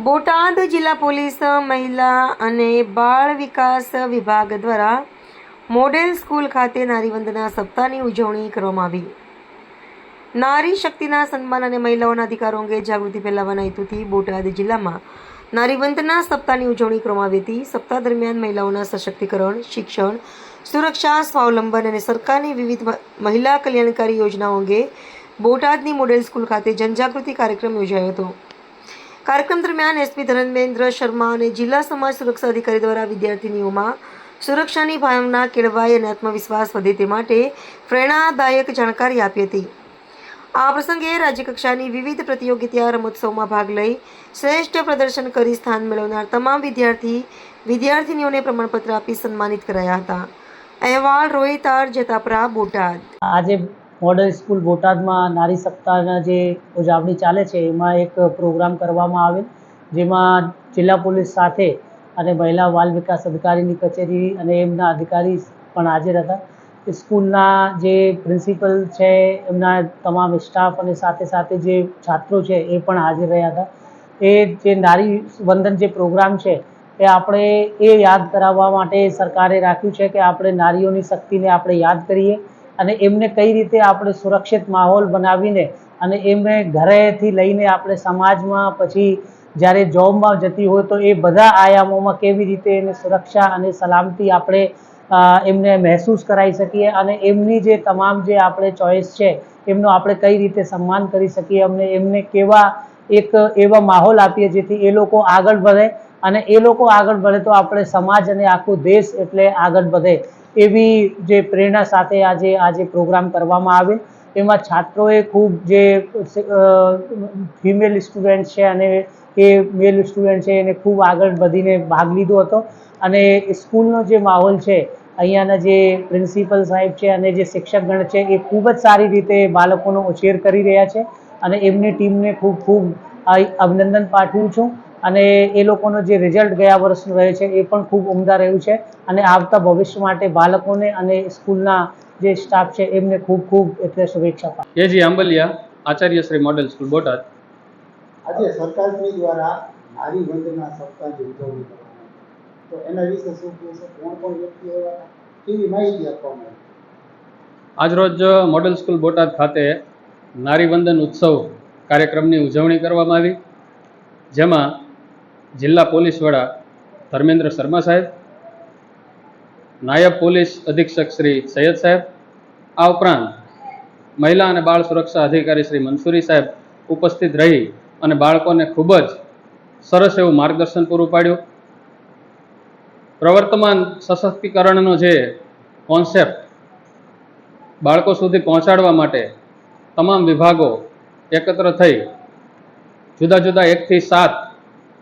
બોટાદ જિલ્લા પોલીસ મહિલા અને બાળ વિકાસ વિભાગ દ્વારા મોડેલ સ્કૂલ ખાતે નારીવંદના સપ્તાહની ઉજવણી કરવામાં આવી. નારી શક્તિના સન્માન અને મહિલાઓના અધિકારો અંગે જાગૃતિ ફેલાવવાના હેતુથી બોટાદ જિલ્લામાં નારીવંદના સપ્તાહની ઉજવણી કરવામાં આવી હતી. સપ્તાહ દરમિયાન મહિલાઓના સશક્તિકરણ, શિક્ષણ, સુરક્ષા, સ્વાવલંબન અને સરકારની વિવિધ મહિલા કલ્યાણકારી યોજનાઓ અંગે બોટાદની મોડેલ સ્કૂલ ખાતે જનજાગૃતિ કાર્યક્રમ યોજાયો હતો. કાર્યક્રમ દરમિયાન એસપી ધર્મેન્દ્ર શર્મા અને જિલ્લા સમાજ સુરક્ષા અધિકારી દ્વારા વિદ્યાર્થીનીઓમાં સુરક્ષાની ભાવના કેળવાય અને આત્મવિશ્વાસ વધે તે માટે પ્રેરણાદાયક જાણકારી આપી હતી. આ પ્રસંગે રાજ્યકક્ષાની વિવિધ પ્રતિયોગિતા રમોત્સવમાં ભાગ લઈ શ્રેષ્ઠ પ્રદર્શન કરી સ્થાન મેળવનાર તમામ વિદ્યાર્થીનીઓને પ્રમાણપત્ર આપી સન્માનિત કરાયા હતા. અહેવાલ રોહિત આર જતાપરા, બોટાદ. આજે મોડેલ સ્કૂલ બોટાદમાં નારી સપ્તાહના જે ઉજવણી ચાલે છે એમાં એક પ્રોગ્રામ કરવામાં આવેલ, જેમાં જિલ્લા પોલીસ સાથે અને મહિલા બાલ વિકાસ અધિકારીની કચેરી અને એમના અધિકારી પણ હાજર હતા. સ્કૂલના જે પ્રિન્સિપલ છે, એમના તમામ સ્ટાફ અને સાથે સાથે જે છાત્રો છે એ પણ હાજર રહ્યા હતા. એ જે નારી વંદન જે પ્રોગ્રામ છે એ આપણે એ યાદ કરાવવા માટે સરકારે રાખ્યું છે કે આપણે નારીઓની શક્તિને આપણે યાદ કરીએ અને એમને કઈ રીતે આપણે સુરક્ષિત માહોલ બનાવીને અને એમને ઘરેથી લઈને આપણે સમાજમાં પછી જ્યારે જોબમાં જતી હોય તો એ બધા આયામોમાં કેવી રીતે એને સુરક્ષા અને સલામતી આપણે એમને મહેસૂસ કરાવી શકીએ અને એમની જે તમામ જે આપણે ચોઈસ છે એમનો આપણે કઈ રીતે સન્માન કરી શકીએ, અમને એમને કેવા એક એવા માહોલ આપીએ જેથી એ લોકો આગળ વધે અને એ લોકો આગળ વધે તો આપણે સમાજ અને આખો દેશ એટલે આગળ વધે એવી જે પ્રેરણા સાથે આજે પ્રોગ્રામ કરવામાં આવે. એમાં છાત્રોએ ખૂબ જે ફિમેલ સ્ટુડન્ટ છે અને એ મેલ સ્ટુડન્ટ છે એને ખૂબ આગળ વધીને ભાગ લીધો હતો અને સ્કૂલનો જે માહોલ છે, અહીંયાના જે પ્રિન્સિપલ સાહેબ છે અને જે શિક્ષકગણ છે એ ખૂબ જ સારી રીતે બાળકોનો ઉછેર કરી રહ્યા છે અને એમની ટીમને ખૂબ ખૂબ અભિનંદન પાઠવું છું અને એ લોકોનો જે રિઝલ્ટ ગયા વર્ષનું રહ્યું છે એ પણ ખૂબ ઉમદા રહ્યું છે અને આવતા ભવિષ્ય માટે બાળકોને અને સ્કૂલના જે સ્ટાફ છે એમને ખૂબ ખૂબ એટલે શુભેચ્છા પાઠવું. એજી આંબલિયા, આચાર્ય શ્રી મોડેલ સ્કૂલ બોટાદ. આજે સરકારશ્રી દ્વારા નારી વંદના સપ્તાહની ઉજવણી કરવામાં તો એના વિશે શું કહેશો? કોણ વ્યક્તિઓ હતા, કેવી માહિતી આપવામાં આવી? આજરોજ મોડેલ સ્કૂલ બોટાદ ખાતે નારી વંદન ઉત્સવ કાર્યક્રમની ઉજવણી કરવામાં આવી, જેમાં જિલ્લા પોલીસ વડા ધર્મેન્દ્ર શર્મા સાહેબ, નાયબ પોલીસ અધિક્ષક શ્રી સૈયદ સાહેબ, આ ઉપરાંત મહિલા અને બાળ સુરક્ષા અધિકારી શ્રી મંસૂરી સાહેબ ઉપસ્થિત રહી અને બાળકોને ખૂબ જ સરસ એવું માર્ગદર્શન પૂરું પાડ્યું. પ્રવર્તમાન સશક્તિકરણનો જે કોન્સેપ્ટ બાળકો સુધી પહોંચાડવા માટે તમામ વિભાગો એકત્ર થઈ જુદા જુદા 1 થી 7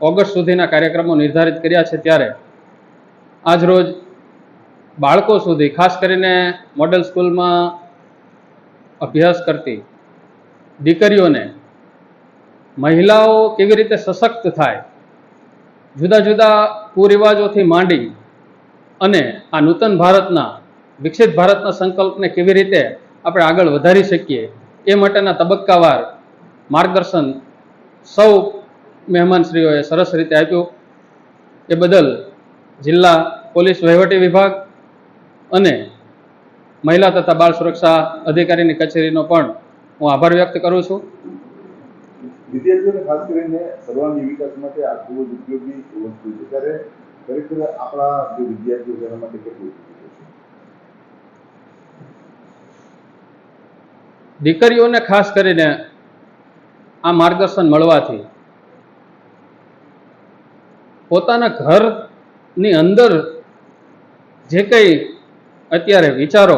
ઓગસ્ટ સુધીના કાર્યક્રમો નિર્ધારિત કર્યા છે. ત્યારે આજરોજ બાળકો સુધી, ખાસ કરીને મોડેલ સ્કૂલમાં અભ્યાસ કરતી દીકરીઓને મહિલાઓ કેવી રીતે સશક્ત થાય, જુદા જુદા કુરિવાજોથી માંડી અને આ નૂતન ભારતના, વિકસિત ભારતના સંકલ્પને કેવી રીતે આપણે આગળ વધારી શકીએ એ માટેના તબક્કાવાર માર્ગદર્શન સૌ મહેમાનશ્રીઓએ સરસ રીતે આપ્યું. એ બદલ જિલ્લા પોલીસ વહીવટી વિભાગ અને મહિલા તથા બાળ સુરક્ષા અધિકારીની કચેરીનો પણ હું આભાર વ્યક્ત કરું છું. વિદ્યાર્થીઓને ખાસ કરીને સર્વાંગી વિકાસ માટે આ ખૂબ જ ઉપયોગી વસ્તુ છે, ત્યારે ખરેખર આપણા જે વિદ્યાર્થીઓ તેના માટે કેટલું ઉપયોગી છે? દીકરીઓને ખાસ કરીને આ માર્ગદર્શન મળવાથી પોતાના ઘરની અંદર જે કંઈ અત્યારે વિચારો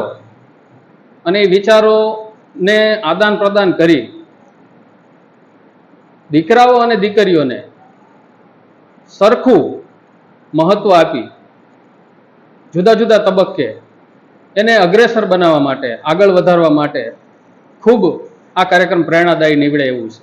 અને એ વિચારોને આદાન પ્રદાન કરી દીકરાઓ અને દીકરીઓને સરખું મહત્વ આપી જુદા જુદા તબક્કે એને અગ્રેસર બનાવવા માટે, આગળ વધારવા માટે ખૂબ આ કાર્યક્રમ પ્રેરણાદાયી નીવડે એવું છે.